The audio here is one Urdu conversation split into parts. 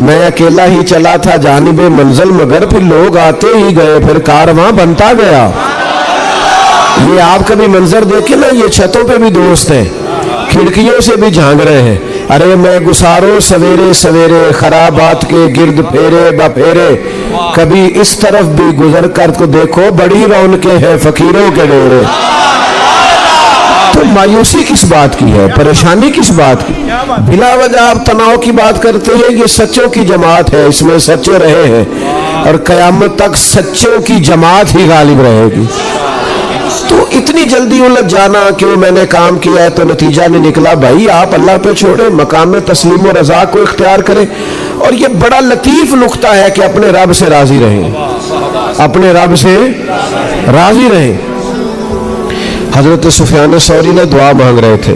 میں اکیلا ہی چلا تھا جانب منزل مگر پھر لوگ آتے ہی گئے پھر کارواں بنتا گیا. یہ آپ کبھی منظر دیکھیں نا, یہ چھتوں پہ بھی دوست ہیں, کھڑکیوں سے بھی جھانک رہے ہیں. ارے میں گساروں سویرے سویرے خرابات کے گرد پھیرے بپھیرے, کبھی اس طرف بھی گزر کر کو دیکھو بڑی رونقیں ہیں فقیروں کے ڈیرے. تو مایوسی کس بات کی ہے, پریشانی کس بات کی؟ بلا وجہ آپ تناؤ کی بات کرتے ہیں. یہ سچوں کی جماعت ہے, اس میں سچے رہے ہیں اور قیامت تک سچوں کی جماعت ہی غالب رہے گی. تو اتنی جلدی الجھ جانا کہ میں نے کام کیا ہے تو نتیجہ نہیں نکلا. بھائی آپ اللہ پہ چھوڑیں, مقام تسلیم و رضا کو اختیار کریں. اور یہ بڑا لطیف نقطہ ہے کہ اپنے رب سے راضی رہیں, اپنے رب سے راضی رہیں. حضرت سفیان ثوری نے دعا مانگ رہے تھے,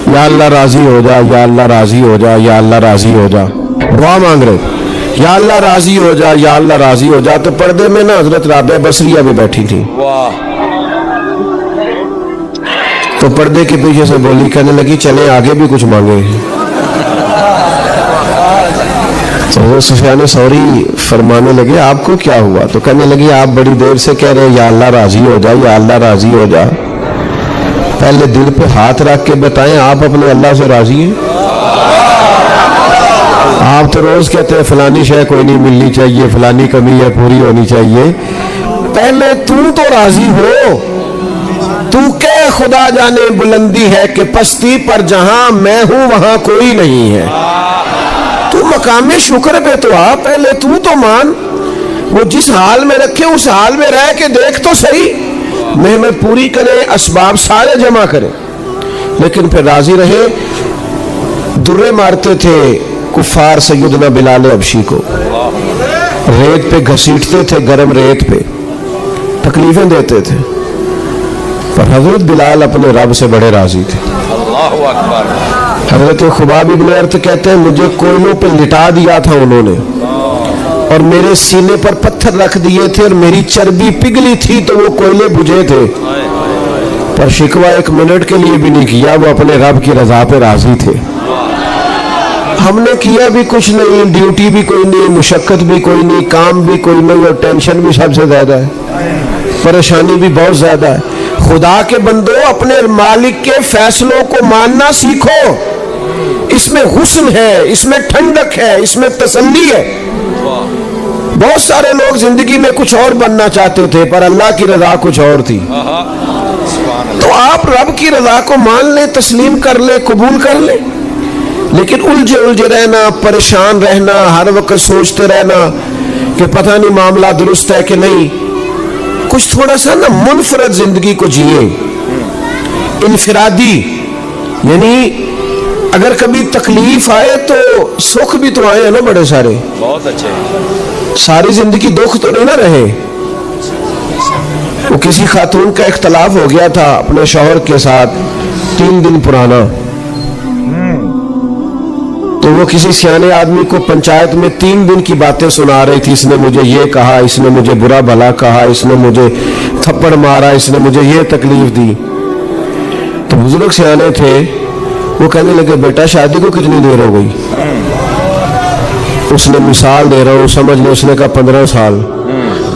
یا اللہ راضی ہو جا, یا اللہ راضی ہو جا, یا اللہ راضی ہو جا. دعا مانگ رہے تھے یا اللہ راضی ہو جا, یا اللہ راضی ہو جا. تو پردے میں نا حضرت رابعہ بصریہ بھی بیٹھی تھی. تو پردے کے پیچھے سے بولی, کہنے لگی چلیں آگے بھی کچھ مانگے. تو سفیان ثوری فرمانے لگے آپ کو کیا ہوا؟ تو کہنے لگی آپ بڑی دیر سے کہہ رہے ہیں یا اللہ راضی ہو جا, یا اللہ راضی ہو جا. پہلے دل پہ ہاتھ رکھ کے بتائیں آپ اپنے اللہ سے راضی ہیں؟ آپ تو روز کہتے ہیں فلانی شے کوئی نہیں ملنی چاہیے, فلانی کمی ہے پوری ہونی چاہیے. پہلے تو راضی ہو. تو کہ خدا جانے بلندی ہے کہ پستی پر جہاں میں ہوں وہاں کوئی نہیں ہے. تو مقام شکر پہ تو آ, پہلے تو مان. وہ جس حال میں رکھے اس حال میں رہ کے دیکھ تو صحیح. محنت پوری کرے, اسباب سارے جمع کرے, لیکن پھر راضی رہے. درے مارتے تھے کفار سیدنا بلال حبشی کو, ریت پہ گھسیٹتے تھے, گرم ریت پہ تکلیفیں دیتے تھے, پر حضرت بلال اپنے رب سے بڑے راضی تھے. حضرت خباب ابن ارت کہتے ہیں مجھے کوئلوں پہ لٹا دیا تھا انہوں نے, اور میرے سینے پر پتھر رکھ دیے تھے, اور میری چربی پگھلی تھی تو وہ کوئلے بجھے تھے, پر شکوہ ایک منٹ کے لیے بھی نہیں کیا. وہ اپنے رب کی رضا پہ راضی تھے. ہم نے کیا بھی کچھ نہیں, ڈیوٹی بھی کوئی نہیں, مشقت بھی کوئی نہیں, کام بھی کوئی نہیں, اور ٹینشن بھی سب سے زیادہ ہے, پریشانی بھی بہت زیادہ ہے. خدا کے بندو اپنے مالک کے فیصلوں کو ماننا سیکھو. اس میں حسن ہے, اس میں ٹھنڈک ہے, اس میں تسلی ہے. بہت سارے لوگ زندگی میں کچھ اور بننا چاہتے تھے, پر اللہ کی رضا کچھ اور تھی. تو آپ رب کی رضا کو مان لیں, تسلیم کر لیں, قبول کر لیں. لیکن الجھے رہنا, پریشان رہنا, ہر وقت سوچتے رہنا کہ پتہ نہیں معاملہ درست ہے کہ نہیں. کچھ تھوڑا سا نا منفرد زندگی کو جیے, انفرادی. یعنی اگر کبھی تکلیف آئے تو سکھ بھی تو آئے ہیں نا بڑے سارے, بہت اچھے. ساری زندگی دکھ تو نہیں نہ رہے. وہ کسی خاتون کا اختلاف ہو گیا تھا اپنے شوہر کے ساتھ 3 دن پرانا, تو وہ کسی سیانے آدمی کو پنچایت میں 3 دن کی باتیں سنا رہی تھی. اس نے مجھے یہ کہا, اس نے مجھے برا بھلا کہا, اس نے مجھے تھپڑ مارا, اس نے مجھے یہ تکلیف دی. تو بزرگ سیانے تھے, وہ کہنے لگے بیٹا شادی کو کتنی دیر ہو گئی؟ اس نے مثال دے رہا ہوں سمجھ لو, اس نے کہا 15 سال.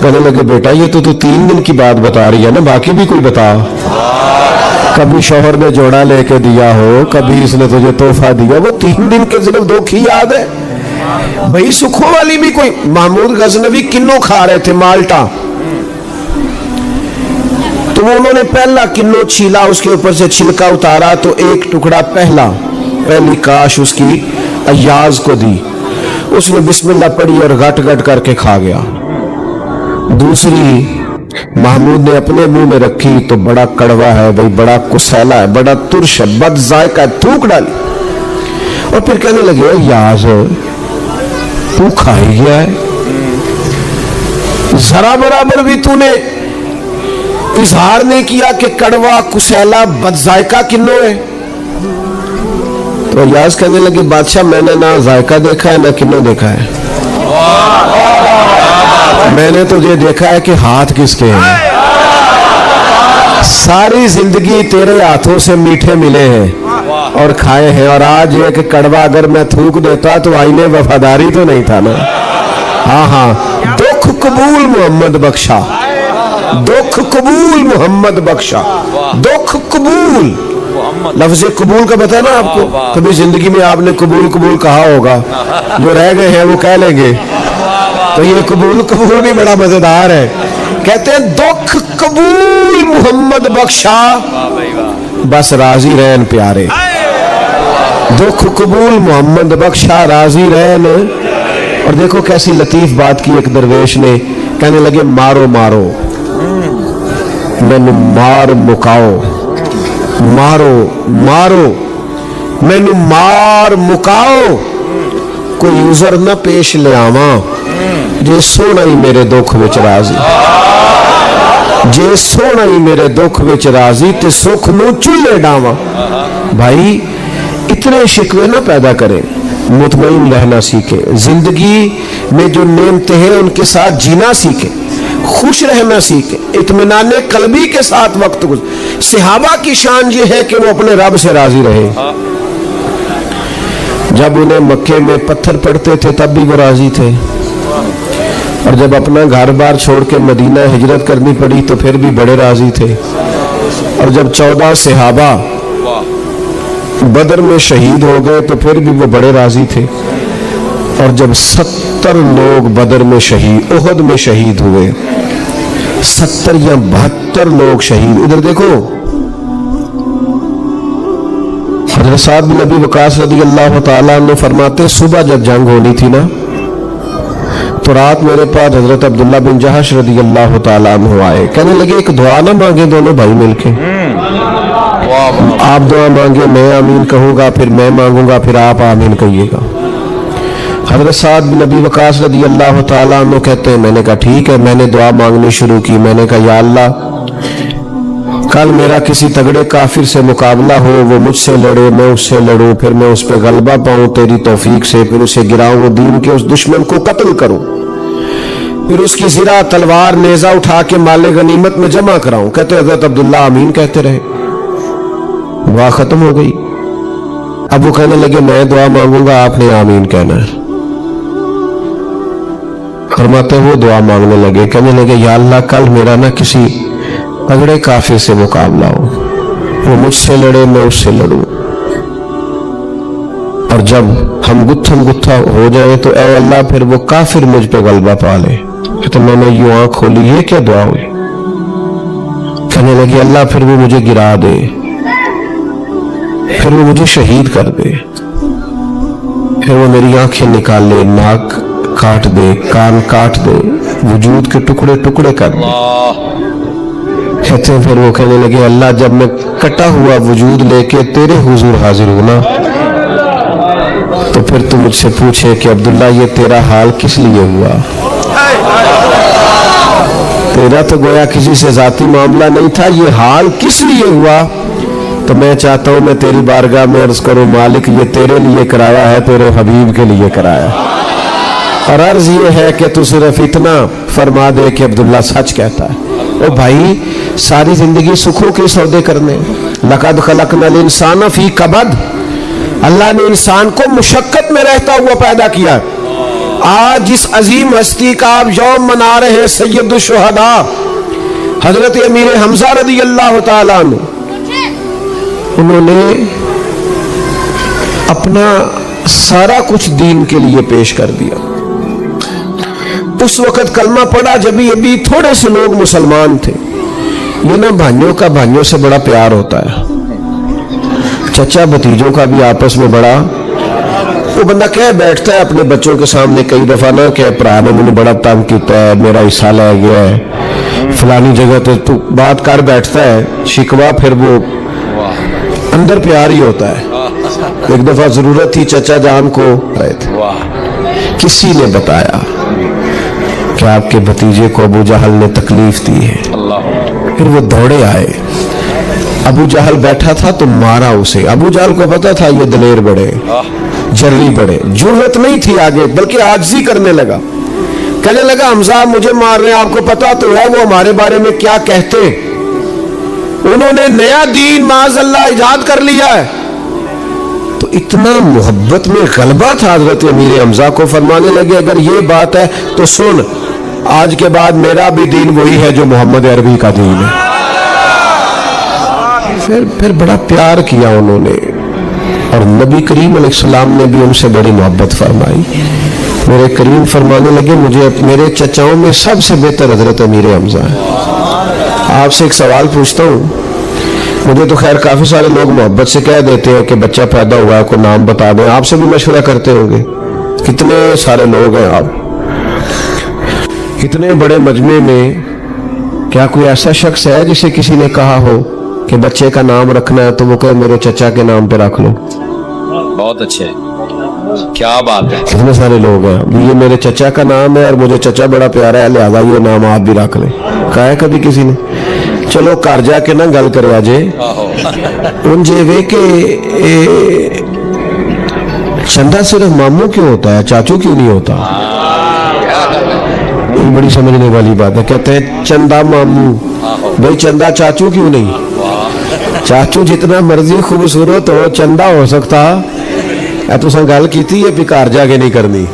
کہنے لگے بیٹا یہ تو 3 دن کی بات بتا رہی ہے نا, باقی بھی کوئی بتا. کبھی شوہر نے جوڑا لے کے دیا ہو, کبھی اس نے تجھے تحفہ دیا, وہ 3 دن کے صرف 2 ہی یاد ہے. بھائی سکھوں والی بھی کوئی. محمود غزنوی کنوں کھا رہے تھے, مالٹا, تو وہ انہوں نے پہلا کنوں چھیلا, اس کے اوپر سے چھلکا اتارا, تو ایک ٹکڑا پہلی کاش اس کی ایاز کو دی. اس نے بسم اللہ پڑھی اور گٹ گٹ کر کے کھا گیا. دوسری محمود نے اپنے منہ میں رکھی تو بڑا کڑوا ہے بھائی, بڑا کسیلا ہے, بڑا ترش ہے, بد ذائقہ ہے, تھوک ڈالی. اور پھر کہنے لگے یاز تو کھا ہی گیا ہے, ذرا برابر بھی تو نے اظہار نہیں کیا کہ کڑوا, کسیلا, بد ذائقہ کنوں ہے. تو یاز کہنے لگے بادشاہ میں نے نہ ذائقہ دیکھا ہے نہ کنوں دیکھا ہے, میں نے تو یہ دیکھا ہے کہ ہاتھ کس کے ہیں. ساری زندگی تیرے ہاتھوں سے میٹھے ملے ہیں, اور کھائے ہیں. اور آج ایک کڑوا اگر میں تھوک دیتا تو آئینے وفاداری تو نہیں تھا نا. ہاں ہاں, دکھ قبول محمد بخشا, دکھ قبول محمد بخشا, دکھ قبول. لفظ قبول کا پتہ ہے نا آپ کو, کبھی زندگی میں آپ نے قبول قبول کہا ہوگا, جو رہ گئے ہیں وہ کہہ لیں گے. تو یہ قبول قبول بھی بڑا مزیدار ہے. کہتے ہیں دکھ قبول محمد بخشا, بس راضی رہن پیارے. دکھ قبول محمد بخشا, راضی رہن. اور دیکھو کیسی لطیف بات کی ایک درویش نے, کہنے لگے مارو مارو مینو مار مکاؤ, مارو مارو مینو مار مکاؤ, کوئی عذر نہ پیش لے آواں, جے سونا ہی میرے دکھ وچ راضی, جے سونا ہی میرے دکھ وچ راضی, تے سکھ نو چولے ڈاواں. بھائی اتنے شکوے نہ پیدا کریں, مطمئن رہنا سیکھیں, زندگی میں جو نعمتیں ہیں ان کے ساتھ جینا سیکھیں, خوش رہنا سیکھیں, اطمینان قلبی کے ساتھ وقت گزاریں. صحابہ کی شان یہ ہے کہ وہ اپنے رب سے راضی رہے. جب انہیں مکے میں پتھر پڑتے تھے تب بھی وہ راضی تھے, اور جب اپنا گھر بار چھوڑ کے مدینہ ہجرت کرنی پڑی تو پھر بھی بڑے راضی تھے. اور جب 14 صحابہ بدر میں شہید ہو گئے تو پھر بھی وہ بڑے راضی تھے. اور جب 70 لوگ بدر میں شہید, احد میں شہید ہوئے, 70 یا 72 لوگ شہید. ادھر دیکھو حضرت سعد بن ابی وقاص رضی اللہ تعالیٰ عنہ فرماتے, صبح جب جنگ ہونی تھی نا تو رات میرے پاس حضرت عبداللہ بن جہش رضی اللہ تعالیٰ عنہ آئے, کہنے لگے ایک دعا نہ مانگے دونوں بھائی مل کے. آپ دعا مانگے, میں آمین کہوں گا, پھر میں مانگوں گا, پھر آپ آمین کہیے گا. حضرت سعد بن ابی وقاص رضی اللہ تعالیٰ عنہ کہتے ہیں میں نے کہا ٹھیک ہے. میں نے دعا مانگنی شروع کی. میں نے کہا یا اللہ کل میرا کسی تگڑے کافر سے مقابلہ ہو, وہ مجھ سے لڑے, میں اس سے لڑوں, پھر میں اس پہ غلبہ پاؤں تیری توفیق سے, پھر اسے گراؤں, وہ دین کے اس دشمن کو قتل کروں, پھر اس کی زرہ تلوار نیزہ اٹھا کے مال غنیمت میں جمع کراؤں. کہتے حضرت عبداللہ آمین کہتے رہے. دعا ختم ہو گئی. اب وہ کہنے لگے میں دعا مانگوں گا, آپ نے آمین کہنا ہے. فرماتے وہ دعا مانگنے لگے, کہنے لگے یا اللہ کل میرا نہ کسی تگڑے کافر سے مقابلہ ہو, وہ مجھ سے لڑے, میں اس سے لڑوں, اور جب ہم گتھم گتھا ہو جائیں تو اے اللہ پھر وہ کافر مجھ پہ غلبہ پا لے. تو میں نے یوں آنکھ کھولی, یہ کیا دعا ہوئی؟ کہنے لگے اللہ پھر وہ مجھے گرا دے, پھر وہ مجھے شہید کر دے, پھر وہ میری آنکھیں نکال لے, ناک کاٹ دے, کان کاٹ دے, وجود کے ٹکڑے ٹکڑے کر دے. کہتے ہیں پھر وہ کہنے لگے اللہ جب میں کٹا ہوا وجود لے کے تیرے حضور حاضر ہوں نا تو پھر تو مجھ سے پوچھے کہ عبداللہ یہ تیرا حال کس لیے ہوا؟ تیرا تو گویا کسی سے ذاتی معاملہ نہیں تھا, یہ حال کس لیے ہوا؟ تو میں چاہتا ہوں میں تیری بارگاہ میں عرض کروں مالک یہ تیرے لیے کرایا ہے, تیرے حبیب کے لیے کرایا. اور عرض یہ ہے کہ تو صرف اتنا فرما دے کہ عبداللہ سچ کہتا ہے. او بھائی ساری زندگی سکھوں کے سودے کرنے, لقد خلقنا الانسان فی کبد, اللہ نے انسان کو مشقت میں رہتا ہوا پیدا کیا. آج جس عظیم ہستی کا آپ یوم منا رہے ہیں سید الشہداء حضرت امیر حمزہ رضی اللہ تعالیٰ عنہ, انہوں نے اپنا سارا کچھ دین کے لیے پیش کر دیا. اس وقت کلمہ پڑھا جب ابھی تھوڑے سے لوگ مسلمان تھے. یہ نا بھائیوں کا بھائیوں سے بڑا پیار ہوتا ہے, چچا بھتیجوں کا بھی آپس میں بڑا. وہ بندہ کہہ بیٹھتا ہے اپنے بچوں کے سامنے کئی دفعہ نا کہ برا نے مجھے بڑا تنگ کیتا ہے, میرا حصہ لے گیا ہے فلانی جگہ تو بات کر بیٹھتا ہے شکوا, پھر وہ اندر پیار ہی ہوتا ہے. ایک دفعہ ضرورت تھی چچا جان کو, کسی نے بتایا کہ آپ کے بھتیجے کو ابو جہل نے تکلیف دی ہے. پھر وہ دوڑے آئے, ابو جہل بیٹھا تھا تو مارا اسے. ابو جہل کو پتا تھا یہ دلیر بڑے, جرری بڑے, جرأت نہیں تھی آگے بلکہ عاجزی کرنے لگا. کہنے لگا حمزہ مجھے مار رہے ہیں, آپ کو پتا تو ہے وہ ہمارے بارے میں کیا کہتے. انہوں نے نیا دین معاذ اللہ ایجاد کر لیا ہے, اتنا محبت میں غلبہ تھا حضرت امیر حمزہ کو، فرمانے لگے اگر یہ بات ہے تو سن، آج کے بعد میرا بھی دین وہی ہے جو محمد عربی کا دین ہے۔ پھر بڑا پیار کیا انہوں نے، اور نبی کریم علیہ السلام نے بھی ان سے بڑی محبت فرمائی۔ میرے کریم فرمانے لگے مجھے میرے چچاؤں میں سب سے بہتر حضرت امیر حمزہ ہے۔ آپ سے ایک سوال پوچھتا ہوں، مجھے تو خیر کافی سارے لوگ محبت سے کہہ دیتے ہیں کہ بچہ پیدا ہوا ہے کوئی نام بتا دیں، آپ سے بھی مشورہ کرتے ہوں گے، کتنے سارے لوگ ہیں آپ، اتنے بڑے مجمع میں کیا کوئی ایسا شخص ہے جسے کسی نے کہا ہو کہ بچے کا نام رکھنا ہے تو وہ کہے میرے چچا کے نام پہ رکھ لو؟ بہت اچھے، کیا بات ہے۔ کتنے سارے لوگ ہیں، یہ میرے چچا کا نام ہے اور مجھے چچا بڑا پیارا ہے لہذا یہ نام آپ بھی رکھ لیں، کہا ہے کبھی کسی نے؟ چلو گھر جا کے نہ گل کرے آجے ان جے وے کہ چندہ صرف ماموں کیوں ہوتا ہے، چاچو کیوں نہیں ہوتا؟ یہ بڑی سمجھنے والی بات ہے، کہتے ہیں چندہ ماموں، بھئی چندہ چاچو کیوں نہیں؟ چاچو جتنا مرضی خوبصورت ہو چندہ ہو سکتا ہے، تو سن گل کیتی ہے پھر گھر جا کے نہیں کرنی۔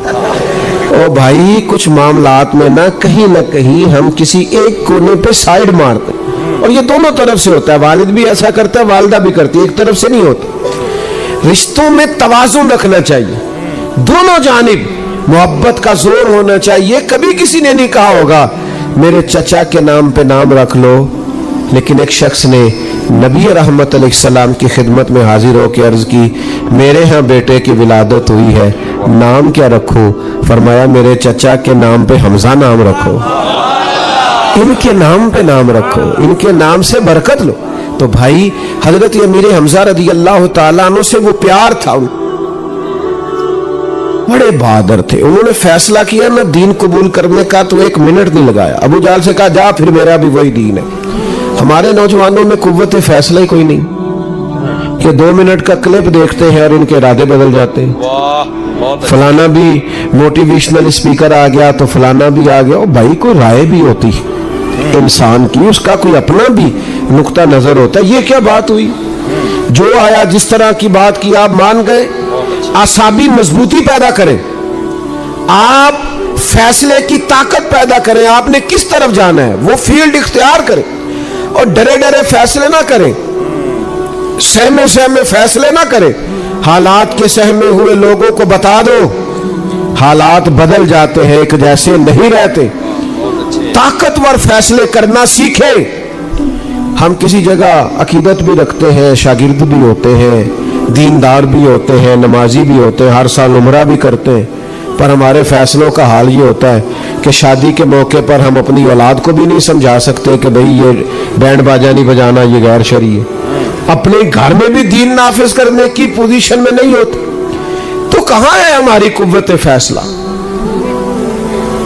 او بھائی کچھ معاملات میں نہ کہیں ہم کسی ایک کونے پہ سائیڈ مارتے ہیں، اور یہ دونوں طرف سے ہوتا ہے، والد بھی ایسا کرتا ہے والدہ بھی کرتی ہے، ایک طرف سے نہیں ہوتا۔ رشتوں میں توازن رکھنا چاہیے، دونوں جانب محبت کا زور ہونا چاہیے۔ کبھی کسی نے نہیں کہا ہوگا میرے چچا کے نام پہ نام رکھ لو، لیکن ایک شخص نے نبی رحمت علیہ السلام کی خدمت میں حاضر ہو کے عرض کی میرے ہاں بیٹے کی ولادت ہوئی ہے، نام کیا رکھوں؟ فرمایا میرے چچا کے نام پہ حمزہ نام رکھو، ان کے نام پہ نام رکھو، ان کے نام سے برکت لو۔ تو بھائی حضرت امیر حمزہ رضی اللہ تعالیٰ عنہ سے وہ پیار تھا، بڑے بہادر تھے، انہوں نے فیصلہ کیا نہ دین قبول کرنے کا تو ایک منٹ نہیں لگایا، ابو جہل سے کہا جا پھر میرا بھی وہی دین ہے۔ ہمارے نوجوانوں میں قوت فیصلہ ہی کوئی نہیں کہ 2 منٹ کا کلپ دیکھتے ہیں اور ان کے ارادے بدل جاتے ہیں، فلانا بھی موٹیویشنل اسپیکر آ گیا تو فلانا بھی آ گیا۔ بھائی کوئی رائے بھی ہوتی انسان کی، اس کا کوئی اپنا بھی نقطہ نظر ہوتا ہے۔ یہ کیا بات ہوئی، جو آیا جس طرح کی بات کی آپ مان گئے؟ اعصابی مضبوطی پیدا کریں، آپ فیصلے کی طاقت پیدا کریں، آپ نے کس طرف جانا ہے وہ فیلڈ اختیار کریں، اور ڈرے ڈرے فیصلے نہ کریں، سہمے سہمے فیصلے نہ کریں۔ حالات کے سہمے ہوئے لوگوں کو بتا دو، حالات بدل جاتے ہیں، ایک جیسے نہیں رہتے۔ طاقتور فیصلے کرنا سیکھیں۔ ہم کسی جگہ عقیدت بھی رکھتے ہیں، شاگرد بھی ہوتے ہیں، دیندار بھی ہوتے ہیں، نمازی بھی ہوتے ہیں، ہر سال عمرہ بھی کرتے ہیں، پر ہمارے فیصلوں کا حال یہ ہوتا ہے کہ شادی کے موقع پر ہم اپنی اولاد کو بھی نہیں سمجھا سکتے کہ بھئی یہ بینڈ باجا نہیں بجانا، یہ غیر شرعی ہے، اپنے گھر میں بھی دین نافذ کرنے کی پوزیشن میں نہیں ہوتے، تو کہاں ہے ہماری قوت فیصلہ؟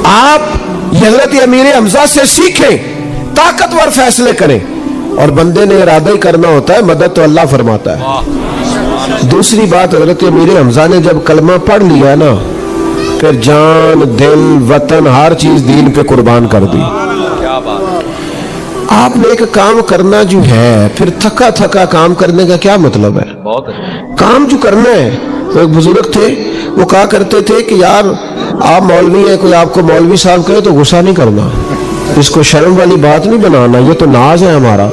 آپ حضرت امیر حمزہ سے سیکھیں، طاقتور فیصلے کریں، اور بندے نے ارادہ ہی کرنا ہوتا ہے، مدد تو اللہ فرماتا ہے۔ دوسری بات، حضرت امیر حمزہ نے جب کلمہ پڑھ لیا نا، پھر جان دل وطن ہر چیز دین پہ قربان کر دی۔ آپ نے ایک کام کرنا جو ہے، پھر تھکا تھکا کام کرنے کا کیا مطلب ہے؟ کام جو کرنا ہے، تو ایک بزرگ تھے وہ کہا کرتے تھے کہ یار آپ مولوی ہیں، کوئی آپ کو مولوی صاحب کہے تو غصہ نہیں کرنا، اس کو شرم والی بات نہیں بنانا، یہ تو ناز ہے ہمارا۔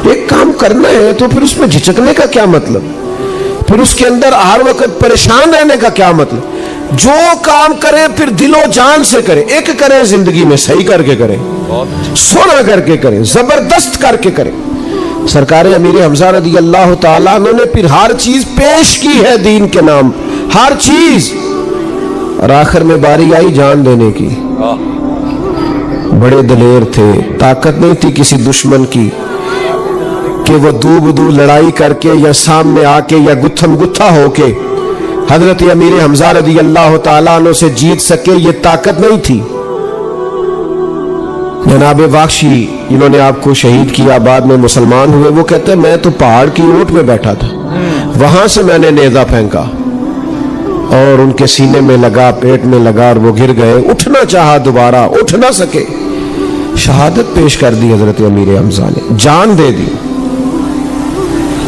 ایک کام کرنا ہے تو پھر اس میں جھچکنے کا کیا مطلب، پھر اس کے اندر ہر وقت پریشان رہنے کا کیا مطلب؟ جو کام کریں پھر دل و جان سے کریں، ایک کریں زندگی میں صحیح کر کے کریں، سونا کر کے کریں، زبردست کر کے کریں۔ سرکار امیر حمزہ رضی اللہ تعالیٰ عنہ نے پھر ہر چیز پیش کی ہے دین کے نام، ہر چیز، اور آخر میں باری آئی جان دینے کی۔ بڑے دلیر تھے، طاقت نہیں تھی کسی دشمن کی کہ وہ دو بدو لڑائی کر کے یا سامنے آ کے یا گتھم گتھا ہو کے حضرت امیر حمزہ رضی اللہ تعالیٰ عنہ سے جیت سکے، یہ طاقت نہیں تھی۔ جناب واخشی جنہوں نے آپ کو شہید کیا، بعد میں مسلمان ہوئے، وہ کہتے ہیں میں تو پہاڑ کی اونٹ میں بیٹھا تھا، وہاں سے میں نے نیزہ پھینکا اور ان کے سینے میں لگا، پیٹ میں لگا، اور وہ گر گئے، اٹھنا چاہا دوبارہ اٹھ نہ سکے، شہادت پیش کر دی حضرت امیر حمزہ نے، جان دے دی۔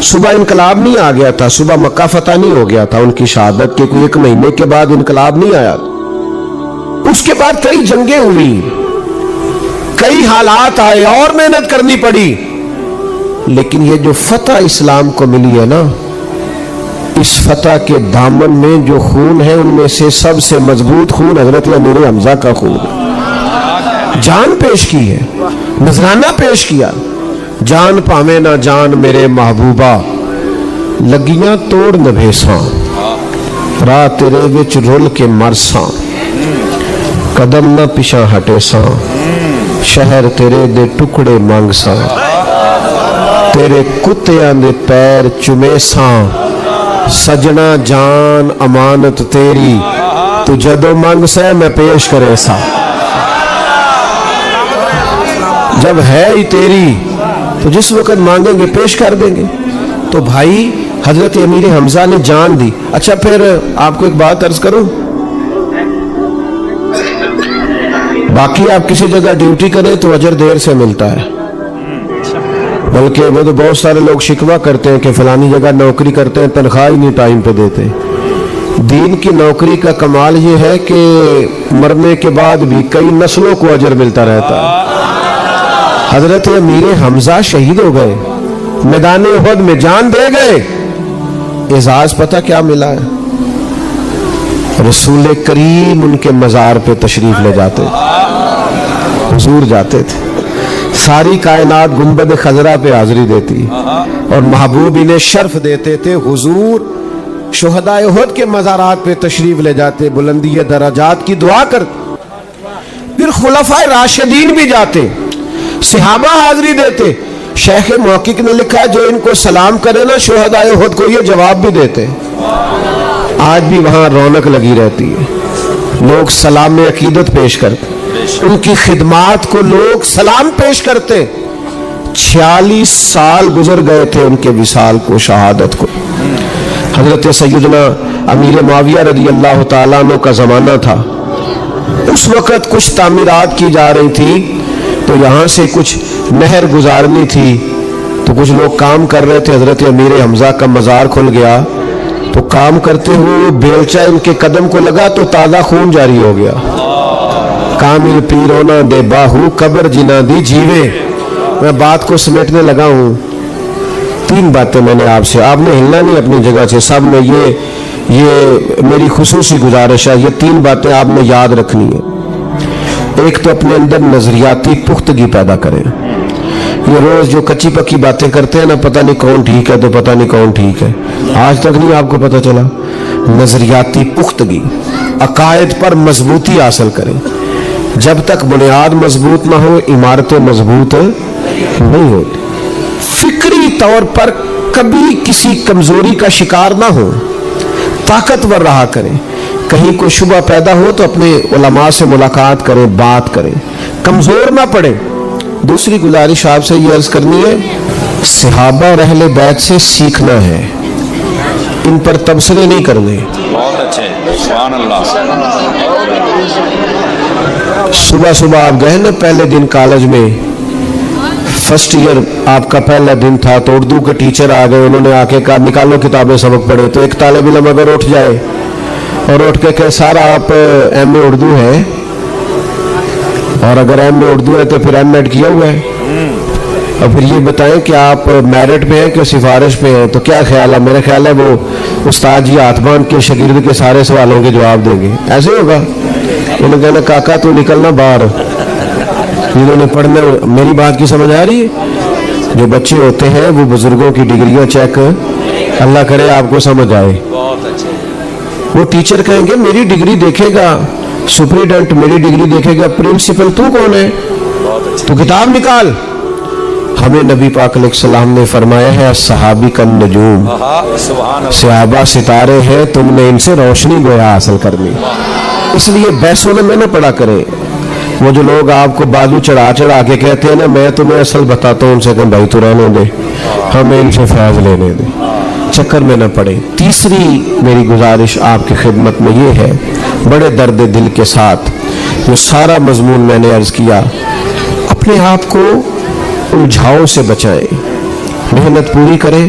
صبح انقلاب نہیں آ گیا تھا, صبح مکہ فتح نہیں ہو گیا تھا, ان کی شہادت کے کوئی 1 مہینے کے بعد انقلاب نہیں آیا. اس کے بعد کئی جنگیں ہوئی, کئی حالات آئے اور محنت کرنی پڑی, لیکن یہ جو فتح اسلام کو ملی ہے نا, اس فتح کے دامن میں جو خون ہے ان میں سے سب سے مضبوط خون حضرت امیر حمزہ کا خون ہے. جان پیش کی ہے, نذرانہ پیش کیا, جان پاویں نہ جان میرے محبوبہ, لگیاں توڑ نبھیساں, راہ تیرے وچ رول کے مرساں, قدم نہ پیچھا ہٹے ساں, شہر تیرے دے ٹکڑے مانگ ساں, تیرے کتیاں دے پیر چومے ساں, سجنا جان امانت تیری, تو جدو مانگ سے میں پیش کرے سا. جب ہے ہی تیری تو جس وقت مانگیں گے پیش کر دیں گے. تو بھائی حضرت امیر حمزہ نے جان دی. اچھا پھر آپ کو ایک بات عرض کروں, باقی آپ کسی جگہ ڈیوٹی کریں تو اجر دیر سے ملتا ہے, بلکہ وہ تو بہت سارے لوگ شکوہ کرتے ہیں کہ فلانی جگہ نوکری کرتے ہیں تنخواہ ہی نہیں ٹائم پہ دیتے. دین کی نوکری کا کمال یہ ہے کہ مرنے کے بعد بھی کئی نسلوں کو اجر ملتا رہتا ہے. حضرت امیر حمزہ شہید ہو گئے, میدان احد میں جان دے گئے, اعزاز پتہ کیا ملا ہے؟ رسول کریم ان کے مزار پہ تشریف لے جاتے, حضور جاتے تھے, ساری کائنات گنبد خضرا پہ حاضری دیتی اور محبوب انہیں شرف دیتے تھے. حضور شہداء احد کے مزارات پہ تشریف لے جاتے, بلندی درجات کی دعا کرتے. پھر خلفائے راشدین بھی جاتے, صحابہ حاضری دیتے. شیخ محقق نے لکھا جو ان کو سلام کرے نا شہداء احد کو, یہ جواب بھی دیتے. آج بھی وہاں رونق لگی رہتی ہے, لوگ سلام عقیدت پیش کرتے, ان کی خدمات کو لوگ سلام پیش کرتے. 46 سال گزر گئے تھے ان کے وصال کو, شہادت کو. حضرت سیدنا امیر معاویہ رضی اللہ تعالیٰ عنہ کا زمانہ تھا. اس وقت کچھ تعمیرات کی جا رہی تھی, تو یہاں سے کچھ نہر گزارنی تھی, تو کچھ لوگ کام کر رہے تھے. حضرت امیر حمزہ کا مزار کھل گیا, تو کام کرتے ہوئے بیلچہ ان کے قدم کو لگا تو تازہ خون جاری ہو گیا. کامل پیرونا دے باہو قبر جنا دی جیوے. میں بات کو سمیٹنے لگا ہوں. 3 باتیں میں نے آپ سے, آپ نے ہلنا نہیں اپنی جگہ سے, سب نے یہ میری خصوصی گزارش ہے, یہ 3 باتیں آپ نے یاد رکھنی ہے. ایک تو اپنے اندر نظریاتی پختگی پیدا کریں. یہ روز جو کچی پکی باتیں کرتے ہیں نا, پتہ نہیں کون ٹھیک ہے تو پتہ نہیں کون ٹھیک ہے, آج تک نہیں آپ کو پتہ چلا. نظریاتی پختگی, عقائد پر مضبوطی حاصل کریں. جب تک بنیاد مضبوط نہ ہو عمارتیں مضبوط نہیں ہوتی. فکری طور پر کبھی کسی کمزوری کا شکار نہ ہو, طاقتور رہا کریں. کہیں کوئی شبہ پیدا ہو تو اپنے علماء سے ملاقات کریں, بات کریں, کمزور نہ پڑے. دوسری گزارش آپ سے یہ عرض کرنی ہے, صحابہ اور اہل بیت سے سیکھنا ہے, ان پر تبصرے نہیں کرنے. بہت اچھے, سبحان اللہ. صبح صبح آپ گئے نا پہلے دن کالج میں, فرسٹ ایئر آپ کا پہلا دن تھا, تو اردو کے ٹیچر آ گئے, انہوں نے آ کے کہا نکالو کتابیں سبق پڑھے. تو ایک طالب علم اگر اٹھ جائے اور اٹھ کے کہ سارا آپ ایم اے اردو ہے, اور اگر ایم اے اردو ہے تو پھر ایم ایڈ کیا ہوا ہے, اور پھر یہ بتائیں کہ آپ میرٹ پہ ہیں کہ سفارش پہ ہیں, تو کیا خیال ہے؟ میرا خیال ہے وہ استاد جی ہاتھ باندھ کے شاگرد کے سارے سوالوں کے جواب دیں گے. ایسے ہوگا. انہوں نے کہنا کاکا تو نکلنا باہر, جنہوں نے پڑھنا. میری بات کی سمجھ آ رہی ہے؟ جو بچے ہوتے ہیں وہ بزرگوں کی ڈگریاں چیک, اللہ کرے آپ کو سمجھ آئے. وہ ٹیچر کہیں گے میری ڈگری دیکھے گا, سپریڈنٹ میری ڈگری دیکھے گا, پرنسپل تو کون ہے, تو کتاب نکال. ہمیں نبی پاک علیہ السلام نے فرمایا ہے صحابی کا نجوم, صحابہ ستارے ہیں, تم نے ان سے روشنی گویا حاصل کرنی. اس لیے بحثوں میں نہ پڑا کرے. وہ جو لوگ آپ کو بازو چڑھا چڑھا کے کہتے ہیں نا میں تمہیں اصل بتاتا ہوں, ان سے کہ بھائی تو رہنے دے, ہمیں ان سے فیض لینے دے, چکر میں نہ پڑے. تیسری میری گزارش آپ کی خدمت میں یہ ہے, بڑے درد دل کے ساتھ جو سارا مضمون میں نے عرض کیا, اپنے آپ کو الجھاؤ سے بچائیں, محنت پوری کریں,